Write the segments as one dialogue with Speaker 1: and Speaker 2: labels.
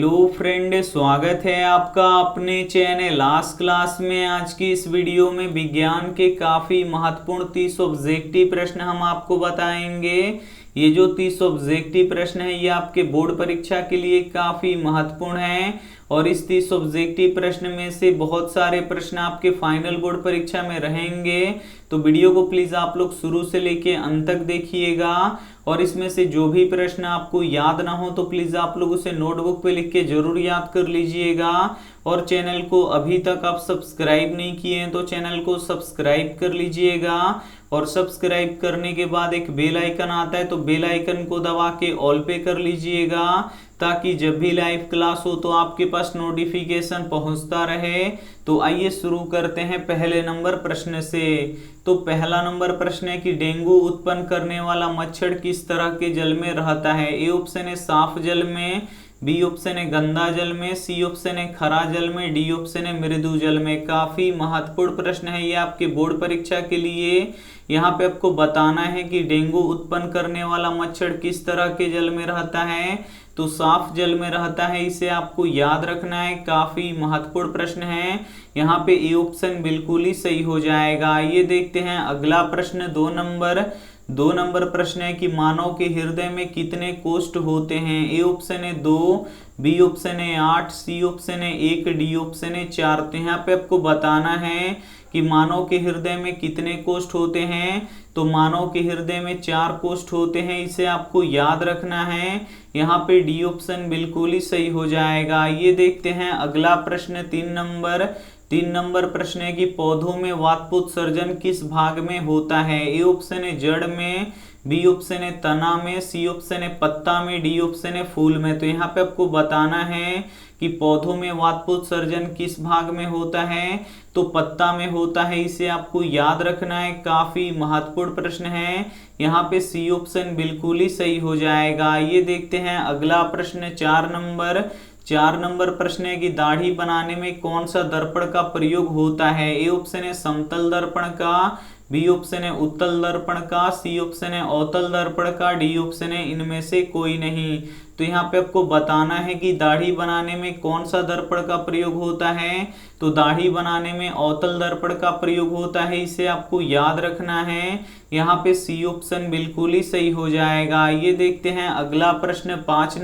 Speaker 1: Hello friend, स्वागत है आपका अपने चैनल लास्ट क्लास में। आज की इस वीडियो में विज्ञान के काफी महत्वपूर्ण 30 ऑब्जेक्टिव प्रश्न हम आपको बताएंगे। ये जो 30 ऑब्जेक्टिव प्रश्न है ये आपके बोर्ड परीक्षा के लिए काफी महत्वपूर्ण है और इस 30 ऑब्जेक्टिव प्रश्न में से बहुत सारे प्रश्न आपके फाइनल बोर्ड परीक्षा में रहेंगे। तो वीडियो को प्लीज आप लोग शुरू से लेके अंत तक देखिएगा और इसमें से जो भी प्रश्न आपको याद ना हो तो प्लीज आप लोग उसे नोटबुक पे लिख के जरूर याद कर लीजिएगा। और चैनल को अभी तक आप सब्सक्राइब नहीं किए हैं तो चैनल को सब्सक्राइब कर लीजिएगा और सब्सक्राइब करने के बाद एक बेल आइकन आता है तो बेल आइकन को दबा के ऑल पे कर लीजिएगा ताकि जब भी लाइव क्लास हो तो आपके पास नोटिफिकेशन पहुंचता रहे। तो आइए शुरू करते हैं पहले नंबर प्रश्न से। तो पहला नंबर प्रश्न है कि डेंगू उत्पन्न करने वाला मच्छर किस तरह के जल में रहता है। ए ऑप्शन है साफ जल में, बी ऑप्शन है गंदा जल में, सी ऑप्शन है खरा जल में, डी ऑप्शन है मृदु जल में। काफी महत्वपूर्ण प्रश्न है ये आपके बोर्ड परीक्षा के लिए। यहाँ पे आपको बताना है कि डेंगू उत्पन्न करने वाला मच्छर किस तरह के जल में रहता है। तो साफ जल में रहता है, इसे आपको याद रखना है। काफी महत्वपूर्ण प्रश्न है। यहाँ पे ए ऑप्शन बिल्कुल ही सही हो जाएगा। ये देखते हैं अगला प्रश्न दो नंबर प्रश्न है कि मानव के हृदय में कितने कोष्ठ होते हैं। ए ऑप्शन है 2, बी ऑप्शन है 8, सी ऑप्शन है 1, डी ऑप्शन है 4। तो यहाँ पे आपको बताना है कि मानव के हृदय में कितने कोष्ठ होते हैं। तो मानव के हृदय में 4 कोष्ठ होते हैं, इसे आपको याद रखना है। यहाँ पे डी ऑप्शन बिल्कुल ही सही हो जाएगा। ये देखते हैं अगला प्रश्न 3 नंबर प्रश्न है कि पौधों में वातपोत्सर्जन किस भाग में होता है। ए ऑप्शन है जड़ में, बी ऑप्शन है तना में, सी ऑप्शन है पत्ता में, डी ऑप्शन है फूल में। तो यहाँ पे आपको बताना है कि पौधों में वातपोत्सर्जन किस भाग में होता है। तो पत्ता में होता है, इसे आपको याद रखना है। काफी महत्वपूर्ण प्रश्न है। यहाँ पे सी ऑप्शन बिल्कुल ही सही हो जाएगा। ये देखते हैं अगला प्रश्न 4 नंबर प्रश्न है कि दाढ़ी बनाने में कौन सा दर्पण का प्रयोग होता है। ए ऑप्शन है समतल दर्पण का, बी ऑप्शन है उत्तल दर्पण का, सी ऑप्शन है अवतल दर्पण का, डी ऑप्शन है इनमें से कोई नहीं। तो यहाँ पे आपको बताना है कि दाढ़ी बनाने में कौन सा दर्पण का प्रयोग होता है। तो दाढ़ी बनाने में अवतल दर्पण का प्रयोग होता है, इसे आपको याद रखना है। यहाँ पे सी ऑप्शन बिल्कुल ही सही हो जाएगा। ये देखते हैं अगला प्रश्न 5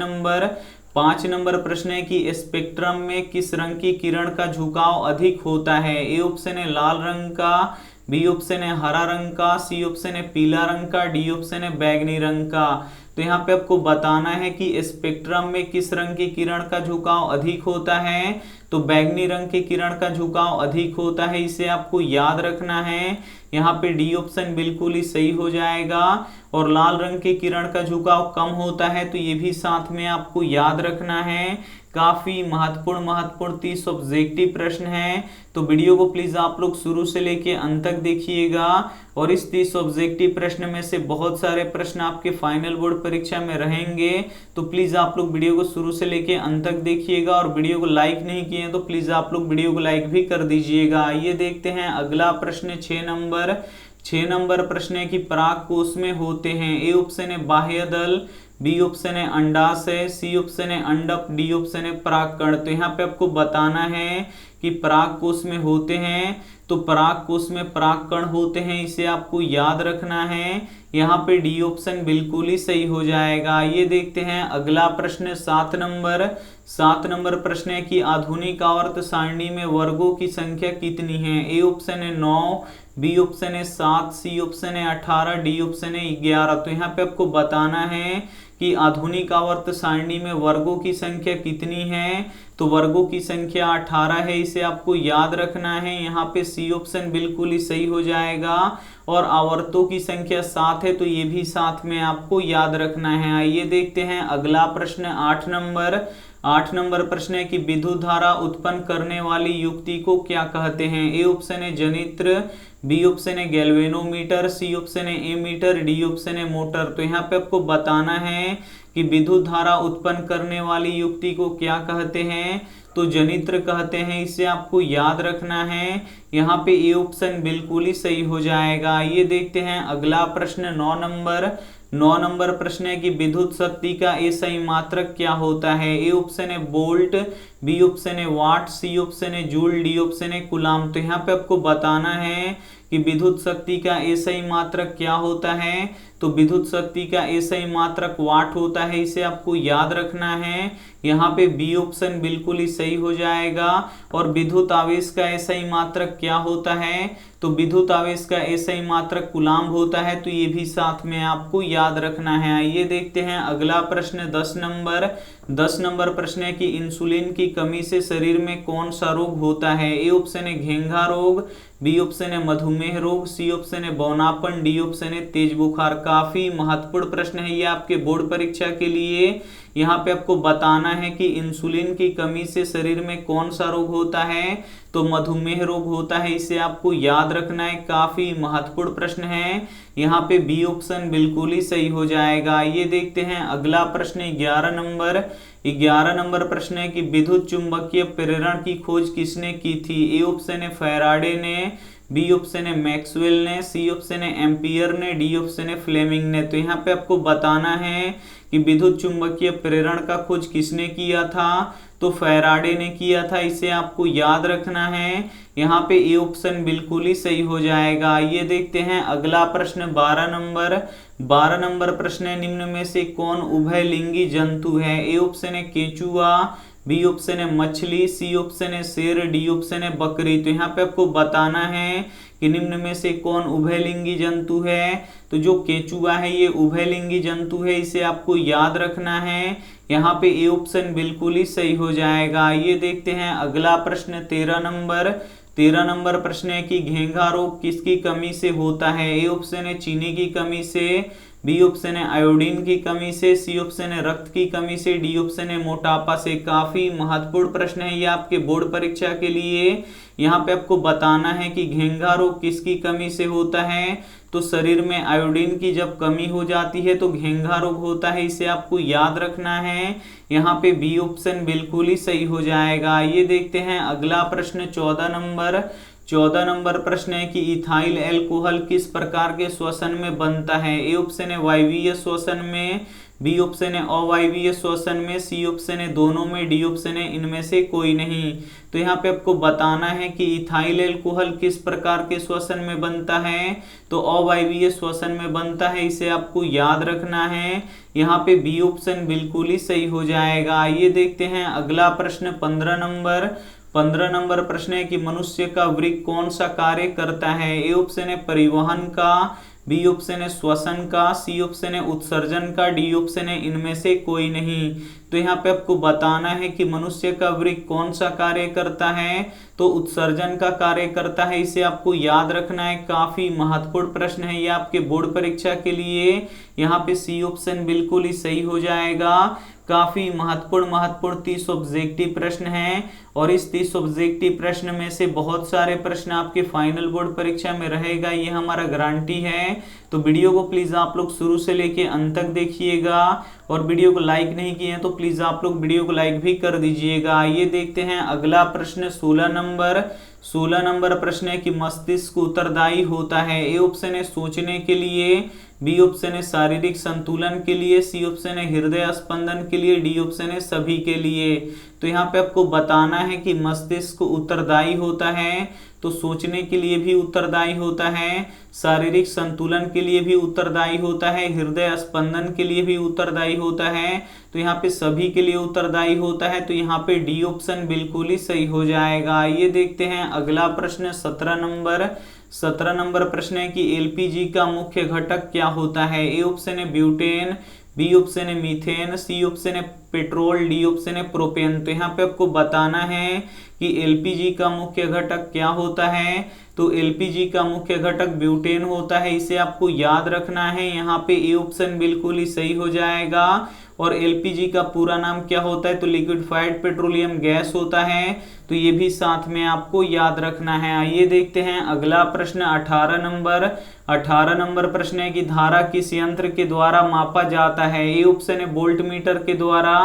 Speaker 1: नंबर प्रश्न है कि स्पेक्ट्रम में किस रंग की किरण का झुकाव अधिक होता है। ए ऑप्शन है लाल रंग का, बी ऑप्शन है हरा रंग का, सी ऑप्शन है पीला रंग का, डी ऑप्शन है बैगनी रंग का। तो यहाँ पे आपको बताना है कि स्पेक्ट्रम में किस रंग की किरण का झुकाव अधिक होता है। तो बैगनी रंग की किरण का झुकाव अधिक होता है, इसे आपको याद रखना है। यहाँ पे डी ऑप्शन बिल्कुल ही सही हो जाएगा। और लाल रंग की किरण का झुकाव कम होता है, तो ये भी साथ में आपको याद रखना है। काफी महत्वपूर्ण 30 ऑब्जेक्टिव प्रश्न है। तो वीडियो को प्लीज आप लोग शुरू से लेके अंत तक देखिएगा और इस 30 ऑब्जेक्टिव प्रश्न में से बहुत सारे प्रश्न आपके फाइनल बोर्ड परीक्षा में रहेंगे। तो प्लीज आप लोग वीडियो को शुरू से लेके अंत तक देखिएगा और वीडियो को लाइक नहीं किए हैं तो प्लीज आप लोग वीडियो को लाइक भी कर दीजिएगा। ये देखते हैं अगला प्रश्न 6 नंबर प्रश्न है कि पराग कोष में होते हैं। ए ऑप्शन है बाह्य दल, बी ऑप्शन है अंडाशय, सी ऑप्शन है अंडक, डी ऑप्शन है परागकण। तो यहाँ पे आपको बताना है कि पराग कोष में होते हैं। तो पराग कोष में परागकण होते हैं, इसे आपको याद रखना है। यहाँ पे डी ऑप्शन बिल्कुल ही सही हो जाएगा। ये देखते हैं अगला प्रश्न 7 नंबर प्रश्न है कि आधुनिक आवर्त सारणी में वर्गों की संख्या कितनी है। ए ऑप्शन है 9, बी ऑप्शन है 7, सी ऑप्शन है 18, डी ऑप्शन है 11। तो यहाँ पे आपको बताना है कि आधुनिक आवर्त सारणी में वर्गों की संख्या कितनी है। तो वर्गों की संख्या 18 है, इसे आपको याद रखना है। यहाँ पे सी ऑप्शन बिल्कुल ही सही हो जाएगा। और आवर्तों की संख्या 7 है, तो ये भी साथ में आपको याद रखना है। आइए देखते हैं अगला प्रश्न 8 नंबर प्रश्न है कि विद्युत धारा उत्पन्न करने वाली युक्ति को क्या कहते हैं। ए ऑप्शन है जनित्र, बी ऑप्शन है गैल्वेनोमीटर, सी ऑप्शन है एमीटर, डी ऑप्शन है मोटर। तो यहाँ पे आपको बताना है कि विद्युत धारा उत्पन्न करने वाली युक्ति को क्या कहते हैं। तो जनित्र कहते हैं, इसे आपको याद रखना है। यहाँ पे ए ऑप्शन बिल्कुल ही सही हो जाएगा। ये देखते हैं अगला प्रश्न 9 नंबर प्रश्न है कि विद्युत शक्ति का एसआई मात्रक क्या होता है। ए ऑप्शन है वोल्ट, बी ऑप्शन है वाट, सी ऑप्शन है जूल, डी ऑप्शन है कूलाम। तो यहाँ पे आपको बताना है कि विद्युत शक्ति का एसआई मात्रक क्या होता है। तो विद्युत शक्ति का एसआई मात्रक वाट होता है, इसे आपको याद रखना है। यहाँ पे बी ऑप्शन बिल्कुल ही सही हो जाएगा। और विद्युत आवेश का एसआई मात्रक क्या होता है, तो विद्युत आवेश का एसआई मात्रक कूलाम होता है। तो ये भी साथ में आपको याद रखना है। आइए देखते हैं अगला प्रश्न 10 नंबर प्रश्न है कि इंसुलिन की कमी से शरीर में कौन सा रोग होता है। ए ऑप्शन है घेंघा रोग, बी ऑप्शन है मधुमेह रोग, सी ऑप्शन है बौनापन, डी ऑप्शन है तेज बुखार। काफी महत्वपूर्ण प्रश्न है ये आपके बोर्ड परीक्षा के लिए। यहाँ पे आपको बताना है कि इंसुलिन की कमी से शरीर में कौन सा रोग होता है, तो मधुमेह रोग होता है, इसे आपको याद रखना है। काफी महत्वपूर्ण प्रश्न है। यहाँ पे बी ऑप्शन बिल्कुल ही सही हो जाएगा। ये देखते हैं अगला प्रश्न 11 नंबर प्रश्न है कि विद्युत चुंबकीय प्रेरण की खोज किसने की थी। ए ऑप्शन है फैराडे ने, बी ऑप्शन है मैक्सवेल ने, सी ऑप्शन है एम्पियर ने, डी ऑप्शन है फ्लेमिंग ने। तो यहाँ पे आपको बताना है कि विद्युत चुंबकीय प्रेरण का खोज किसने किया था, तो फैराडे ने किया था, इसे आपको याद रखना है। यहाँ पे ए ऑप्शन बिल्कुल ही सही हो जाएगा। ये देखते हैं अगला प्रश्न 12 नंबर प्रश्न है निम्न में से कौन उभयलिंगी जंतु है। ए ऑप्शन है केंचुआ, बी ऑप्शन है मछली, सी ऑप्शन है शेर, डी ऑप्शन है बकरी। तो यहाँ पे आपको बताना है कि निम्न में से कौन उभयलिंगी जंतु है। तो जो केंचुआ है ये उभयलिंगी जंतु है, इसे आपको याद रखना है। यहाँ पे ए ऑप्शन बिल्कुल ही सही हो जाएगा। ये देखते हैं अगला प्रश्न 13 नंबर प्रश्न है कि घेंघा रोग किसकी कमी से होता है। ए ऑप्शन है चीनी की कमी से, बी ऑप्शन है आयोडीन की कमी से, सी ऑप्शन है रक्त की कमी से, डी ऑप्शन है मोटापा से। काफी महत्वपूर्ण प्रश्न है ये आपके बोर्ड परीक्षा के लिए। यहाँ पे आपको बताना है कि घेंघा रोग किसकी कमी से होता है, तो शरीर में आयोडीन की जब कमी हो जाती है तो घेंघा रोग होता है, इसे आपको याद रखना है। यहाँ पे बी ऑप्शन बिल्कुल ही सही हो जाएगा। ये देखते हैं अगला प्रश्न 14 नंबर प्रश्न है कि इथाइल अल्कोहल किस प्रकार के श्वसन में बनता है। ए ऑप्शन है वायवीय श्वसन में, बी ऑप्शन है अवायवीय श्वसन में, सी ऑप्शन है दोनों में, डी ऑप्शन है इनमें से कोई नहीं। तो यहाँ पे आपको बताना है कि इथाइल अल्कोहल किस प्रकार के श्वसन में बनता है, तो अवायवीय श्वसन में बनता है, इसे आपको याद रखना है। यहाँ पे बी ऑप्शन बिल्कुल ही सही हो जाएगा। ये देखते हैं अगला प्रश्न 15 नंबर प्रश्न है कि मनुष्य का वृक्क कौन सा कार्य करता है। ए ऑप्शन है परिवहन का, बी ऑप्शन है श्वसन का, सी ऑप्शन है उत्सर्जन का, डी ऑप्शन है इनमें से कोई नहीं। तो यहाँ पे आपको बताना है कि मनुष्य का वृक्क कौन सा कार्य करता है, तो उत्सर्जन का कार्य करता है, इसे आपको याद रखना है। काफी महत्वपूर्ण प्रश्न है ये आपके बोर्ड परीक्षा के लिए। यहाँ पे सी ऑप्शन बिल्कुल ही सही हो जाएगा। काफी महत्वपूर्ण 30 ऑब्जेक्टिव प्रश्न हैं और इस 30 ऑब्जेक्टिव प्रश्न में से बहुत सारे प्रश्न आपके फाइनल बोर्ड परीक्षा में रहेगा, ये हमारा गारंटी है। तो वीडियो को प्लीज आप लोग शुरू से लेके अंत तक देखिएगा और वीडियो को लाइक नहीं किए हैं तो प्लीज आप लोग वीडियो को लाइक भी कर दीजिएगा। ये देखते हैं अगला प्रश्न 16 नंबर प्रश्न है कि मस्तिष्क उत्तरदायी होता है। ए ऑप्शन है सोचने के लिए, बी ऑप्शन है शारीरिक संतुलन के लिए, सी ऑप्शन है हृदय स्पंदन के लिए, डी ऑप्शन है सभी के लिए। तो यहाँ पे आपको बताना है कि मस्तिष्क उत्तरदायी होता है, तो सोचने के लिए भी उत्तरदायी होता है, शारीरिक संतुलन के लिए भी उत्तरदायी होता है, हृदय स्पंदन के लिए भी उत्तरदायी होता है, तो यहाँ पे सभी के लिए उत्तरदायी होता है। तो यहाँ पे डी ऑप्शन बिल्कुल ही सही हो जाएगा। ये देखते हैं अगला प्रश्न 17 नंबर प्रश्न है कि एलपीजी का मुख्य घटक क्या होता है। ए ऑप्शन है ब्यूटेन, बी ऑप्शन है मीथेन, सी ऑप्शन है पेट्रोल, डी ऑप्शन है प्रोपेन। तो यहाँ पे आपको बताना है कि एलपीजी का मुख्य घटक क्या होता है, तो एलपीजी का मुख्य घटक ब्यूटेन होता है, इसे आपको याद रखना है। यहाँ पे ए ऑप्शन बिल्कुल ही सही हो जाएगा। और एलपीजी का पूरा नाम क्या होता है, तो लिक्विफाइड पेट्रोलियम गैस होता है, तो ये भी साथ में आपको याद रखना है। आइए देखते हैं अगला प्रश्न 18 नंबर प्रश्न है कि धारा किस यंत्र के द्वारा मापा जाता है। ए ऑप्शन है वोल्ट मीटर के द्वारा,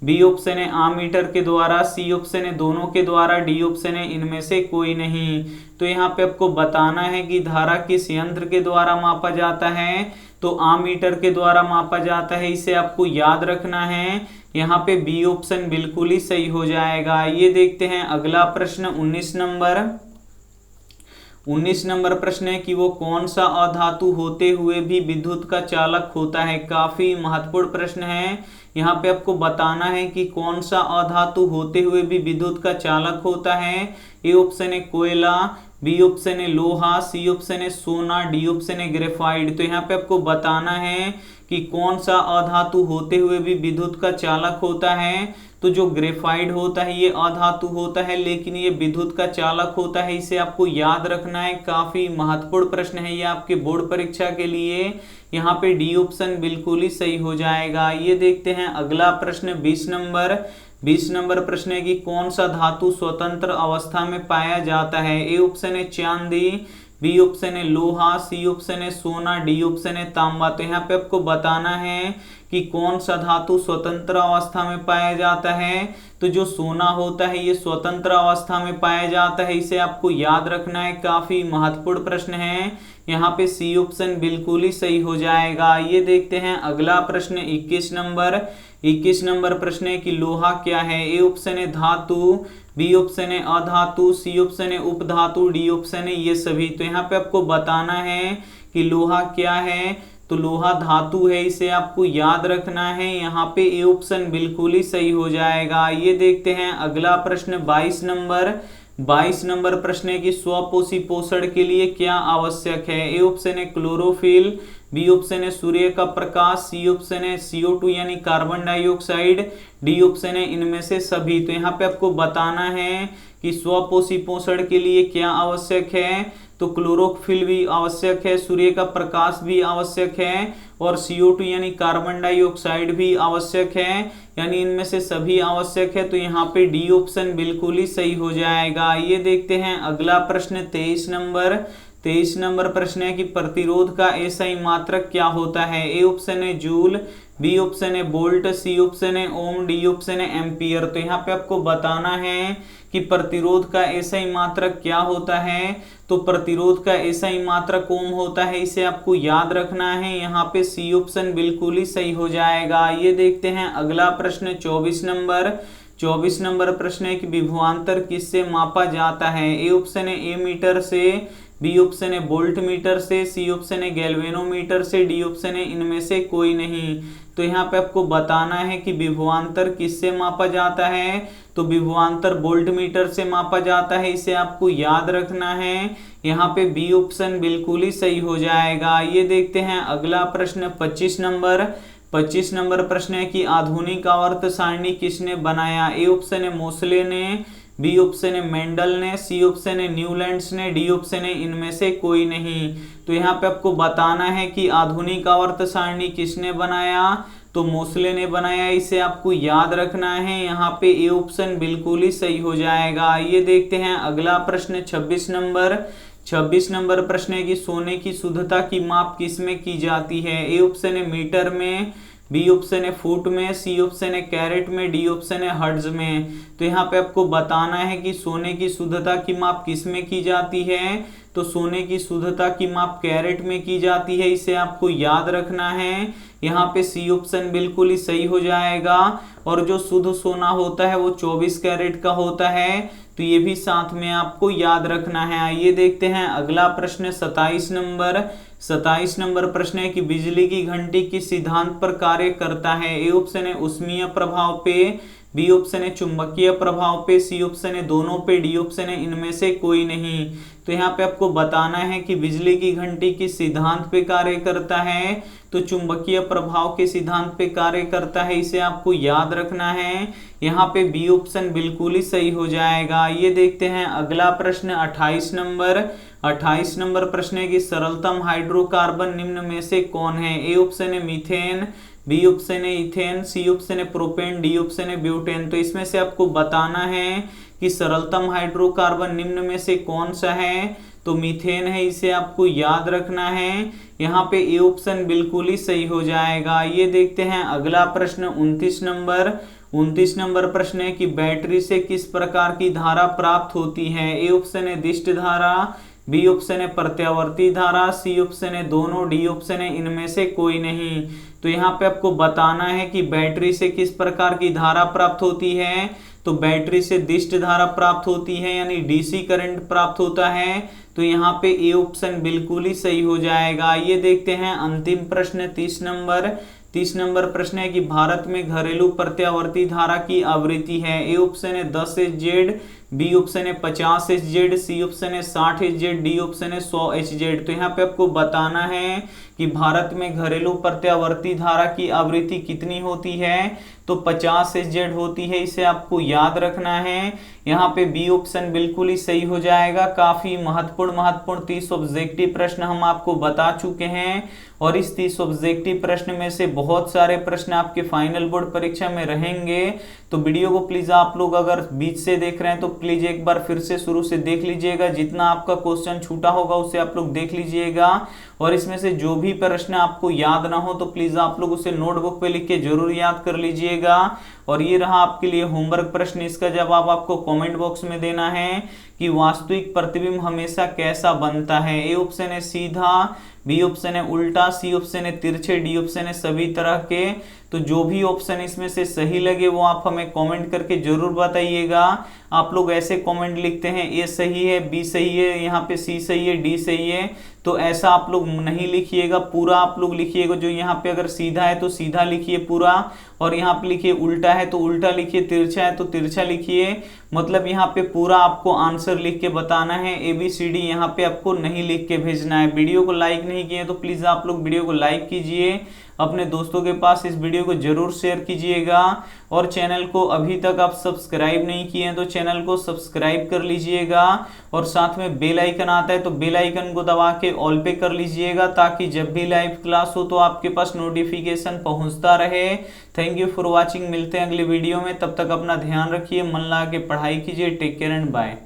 Speaker 1: बी ऑप्शन है आमीटर के द्वारा, सी ऑप्शन है दोनों के द्वारा, डी ऑप्शन है इनमें से कोई नहीं। तो यहाँ पे आपको बताना है कि धारा किस यंत्र के द्वारा मापा जाता है, तो आमीटर के द्वारा मापा जाता है, इसे आपको याद रखना है। यहाँ पे बी ऑप्शन बिल्कुल ही सही हो जाएगा। ये देखते हैं अगला प्रश्न 19 नंबर प्रश्न है कि वो कौन सा अधातु होते हुए भी विद्युत का चालक होता है। काफी महत्वपूर्ण प्रश्न है। यहाँ पे आपको बताना है कि कौन सा अधातु होते हुए भी विद्युत का चालक होता है। ए ऑप्शन है कोयला, बी ऑप्शन है लोहा, सी ऑप्शन है सोना, डी ऑप्शन है ग्रेफाइट। तो यहाँ पे आपको बताना है कि कौन सा अधातु होते हुए भी विद्युत का चालक होता है। तो जो ग्रेफाइट होता है ये अधातु होता है, लेकिन ये विद्युत का चालक होता है, इसे आपको याद रखना है। काफी महत्वपूर्ण प्रश्न है ये आपके बोर्ड परीक्षा के लिए। यहाँ पे डी ऑप्शन बिल्कुल ही सही हो जाएगा। ये देखते हैं अगला प्रश्न 20 नंबर प्रश्न है कि कौन सा धातु स्वतंत्र अवस्था में पाया जाता है। ए ऑप्शन है चांदी, बी ऑप्शन है लोहा, सी ऑप्शन है सोना, डी ऑप्शन है तांबा। तो यहाँ पे आपको बताना है कि कौन सा धातु स्वतंत्र अवस्था में पाया जाता है। तो जो सोना होता है ये स्वतंत्र अवस्था में पाया जाता है, इसे आपको याद रखना है। काफी महत्वपूर्ण प्रश्न है। यहाँ पे सी ऑप्शन बिल्कुल ही सही हो जाएगा। ये देखते हैं अगला प्रश्न 21 नंबर प्रश्न है कि लोहा क्या है। ए ऑप्शन है धातु, बी ऑप्शन है अधातु, सी ऑप्शन है उपधातु, डी ऑप्शन है ये सभी। तो यहाँ पे आपको बताना है कि लोहा क्या है। तो लोहा धातु है, इसे आपको याद रखना है। यहाँ पे ए ऑप्शन बिल्कुल ही सही हो जाएगा। ये देखते हैं अगला प्रश्न 22 नंबर प्रश्न है कि स्वपोषी पोषण के लिए क्या आवश्यक है। ए ऑप्शन है क्लोरोफिल, बी ऑप्शन है सूर्य का प्रकाश, सी ऑप्शन है CO2 यानी कार्बन डाइऑक्साइड, डी ऑप्शन है इनमें से सभी। तो यहाँ पे आपको बताना है कि स्वपोषी पोषण के लिए क्या आवश्यक है। तो क्लोरोफिल भी आवश्यक है, सूर्य का प्रकाश भी आवश्यक है, और CO2 यानी कार्बन डाइऑक्साइड भी आवश्यक है, यानी इनमें से सभी आवश्यक है। तो यहाँ पे डी ऑप्शन बिल्कुल ही सही हो जाएगा। ये देखते हैं अगला प्रश्न 23 नंबर प्रश्न है कि प्रतिरोध का एसआई मात्रक क्या होता है। ए ऑप्शन है जूल, बी ऑप्शन है वोल्ट, सी ऑप्शन है ओम, डी ऑप्शन है एम्पियर। तो यहाँ पे आपको बताना है कि प्रतिरोध का एसआई मात्रक क्या होता है। तो प्रतिरोध का एसआई मात्रक ओम होता है, इसे आपको याद रखना है। यहाँ पे सी ऑप्शन बिल्कुल ही सही हो जाएगा। ये देखते हैं अगला प्रश्न 24 नंबर प्रश्न है कि विभवांतर किससे मापा जाता है। ए ऑप्शन है ए मीटर से, बी ऑप्शन है वोल्ट मीटर से, सी ऑप्शन है गैल्वेनोमीटर से, डी ऑप्शन है इनमें से कोई नहीं। तो यहाँ पे आपको बताना है कि विभवांतर किससे मापा जाता है। तो विभवांतर वोल्ट मीटर से मापा जाता है, इसे आपको याद रखना है। यहाँ पे बी ऑप्शन बिल्कुल ही सही हो जाएगा। ये देखते हैं अगला प्रश्न 25 नंबर प्रश्न है कि आधुनिक आवर्त सारणी किसने बनाया। ए ऑप्शन है मोसले ने, बी ऑप्शन है मेंडल ने, सी ऑप्शन है न्यूलैंड्स ने, डी ऑप्शन है इनमें से कोई नहीं। तो यहाँ पे आपको बताना है कि आधुनिक आवर्त सारणी किसने बनाया। तो मोसले ने बनाया, इसे आपको याद रखना है। यहाँ पे ए ऑप्शन बिल्कुल ही सही हो जाएगा। ये देखते हैं अगला प्रश्न 26 नंबर प्रश्न है कि सोने की शुद्धता की माप किसमें की जाती है। ए ऑप्शन है मीटर में, बी ऑप्शन है फुट में, सी ऑप्शन है कैरेट में, डी ऑप्शन है हर्ट्ज में। तो यहाँ पे आपको बताना है कि सोने की शुद्धता की माप किस में की जाती है। तो सोने की शुद्धता की माप कैरेट में की जाती है, इसे आपको याद रखना है। यहाँ पे सी ऑप्शन बिल्कुल ही सही हो जाएगा। और जो शुद्ध सोना होता है वो 24 कैरेट का होता है, तो ये भी साथ में आपको याद रखना है। ये देखते हैं अगला प्रश्न 27 नंबर प्रश्न है कि बिजली की घंटी किस सिद्धांत पर कार्य करता है। ए ऑप्शन है उष्मीय प्रभाव पे, बी ऑप्शन है चुंबकीय प्रभाव पे, सी ऑप्शन है दोनों पे, डी ऑप्शन है इनमें से कोई नहीं। तो यहाँ पे आपको बताना है कि बिजली की घंटी किस सिद्धांत पे कार्य करता है। तो चुंबकीय प्रभाव के सिद्धांत पे कार्य करता है, इसे आपको याद रखना है। यहाँ पे बी ऑप्शन बिल्कुल ही सही हो जाएगा। ये देखते हैं अगला प्रश्न 28 नंबर प्रश्न है कि सरलतम हाइड्रोकार्बन निम्न में से कौन है। ए ऑप्शन है मीथेन, बी ऑप्शन है इथेन, सी ऑप्शन है प्रोपेन, डी ऑप्शन है ब्यूटेन। तो इसमें से आपको बताना है कि सरलतम हाइड्रोकार्बन निम्न में से कौन सा है। तो मीथेन है, इसे आपको याद रखना है। यहाँ पे ए ऑप्शन बिल्कुल ही सही हो जाएगा। ये देखते हैं अगला प्रश्न 29 नंबर प्रश्न है कि बैटरी से किस प्रकार की धारा प्राप्त होती है। ए ऑप्शन है दिष्ट धारा, बी ऑप्शन है प्रत्यावर्ती धारा, सी ऑप्शन है दोनों, डी ऑप्शन है इनमें से कोई नहीं। तो यहाँ पे आपको बताना है कि बैटरी से किस प्रकार की धारा प्राप्त होती है। तो बैटरी से दिष्ट धारा प्राप्त होती है, यानी डीसी करंट प्राप्त होता है। तो यहाँ पे ए ऑप्शन बिल्कुल ही सही हो जाएगा। ये देखते हैं अंतिम प्रश्न 30 नंबर प्रश्न है कि भारत में घरेलू प्रत्यावर्ती धारा की आवृत्ति है। ए ऑप्शन है 10 एचजेड, बी ऑप्शन है 50 एचजेड, सी ऑप्शन है 60 एचजेड, डी ऑप्शन है 100 एचजेड। तो यहाँ पे आपको बताना है कि भारत में घरेलू प्रत्यावर्ती धारा की आवृत्ति कितनी होती है। तो 50 एचजेड होती है, इसे आपको याद रखना है। यहाँ पे बी ऑप्शन बिल्कुल ही सही हो जाएगा। काफी महत्वपूर्ण 30 ऑब्जेक्टिव प्रश्न हम आपको बता चुके हैं और इस 30 ऑब्जेक्टिव प्रश्न में से बहुत सारे प्रश्न आपके फाइनल बोर्ड परीक्षा में रहेंगे। तो वीडियो को प्लीज आप लोग अगर बीच से देख रहे हैं तो प्लीज एक बार फिर से शुरू से देख लीजिएगा। जितना आपका क्वेश्चन छूटा होगा उसे आप लोग देख लीजिएगा और इसमें से जो भी प्रश्न आपको याद ना हो तो प्लीज आप लोग उसे नोटबुक पे लिख के जरूर याद कर लीजिएगा। और ये रहा आपके लिए होमवर्क प्रश्न, इसका जवाब आपको कमेंट बॉक्स में देना है कि वास्तविक प्रतिबिंब हमेशा कैसा बनता है। ए ऑप्शन है सीधा, बी ऑप्शन है उल्टा, सी ऑप्शन है तिरछे, डी ऑप्शन है सभी तरह के। तो जो भी ऑप्शन इसमें से सही लगे वो आप हमें कमेंट करके जरूर बताइएगा। आप लोग ऐसे कमेंट लिखते हैं ए सही है, बी सही है, यहाँ पे सी सही है, डी सही है। तो ऐसा आप लोग नहीं लिखिएगा, पूरा आप लोग लिखिएगा। जो यहाँ पे अगर सीधा है तो सीधा लिखिए पूरा, और यहाँ पे लिखिए उल्टा है तो उल्टा लिखिए, तिरछा है तो तिरछा लिखिए। मतलब यहाँ पे पूरा आपको आंसर लिख के बताना है। ABCD यहाँ पे आपको नहीं लिख के भेजना है। वीडियो को लाइक नहीं किए तो प्लीज आप लोग वीडियो को लाइक कीजिए, अपने दोस्तों के पास इस वीडियो को जरूर शेयर कीजिएगा। और चैनल को अभी तक आप सब्सक्राइब नहीं किए हैं तो चैनल को सब्सक्राइब कर लीजिएगा और साथ में बेल आइकन आता है तो बेल आइकन को दबा के ऑल पे कर लीजिएगा, ताकि जब भी लाइव क्लास हो तो आपके पास नोटिफिकेशन पहुंचता रहे। Thank you for watching. मिलते हैं अगले वीडियो में, तब तक अपना ध्यान रखिए, मन लगा के पढ़ाई कीजिए। Take care and bye.